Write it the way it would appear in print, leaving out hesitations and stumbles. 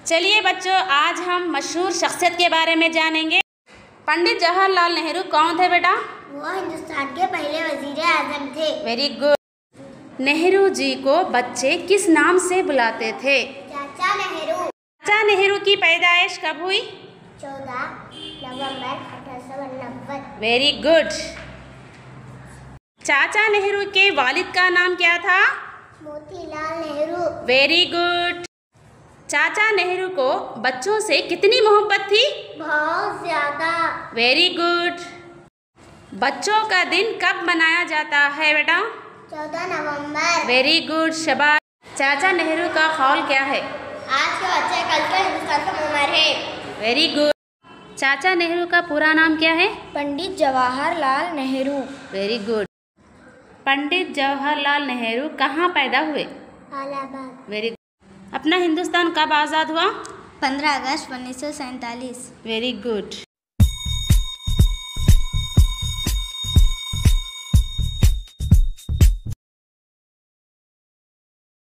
चलिए बच्चों, आज हम मशहूर शख्सियत के बारे में जानेंगे। पंडित जवाहरलाल नेहरू कौन थे बेटा? वो हिंदुस्तान के पहले वजीर आजम थे। Very good. नेहरू जी को बच्चे किस नाम से बुलाते थे? चाचा नेहरू। चाचा नेहरू की पैदाइश कब हुई? 14 नवंबर 1890। Very good. चाचा नेहरू के वालिद का नाम क्या था? मोतीलाल नेहरू। Very good. चाचा नेहरू को बच्चों से कितनी मोहब्बत थी? बहुत ज्यादा। Very good. बच्चों का दिन कब मनाया जाता है बेटा? 14 नवंबर। वेरी गुड, शाबाश। चाचा नेहरू का कौल क्या है? आज के बच्चे कल के हिंदुस्तान का मोहर है। Very good. चाचा नेहरू का पूरा नाम क्या है? पंडित जवाहरलाल नेहरू। Very good. पंडित जवाहरलाल नेहरू कहाँ पैदा हुए? इलाहाबाद। Very good. अपना हिंदुस्तान कब आज़ाद हुआ? 15 अगस्त 1947। Very good.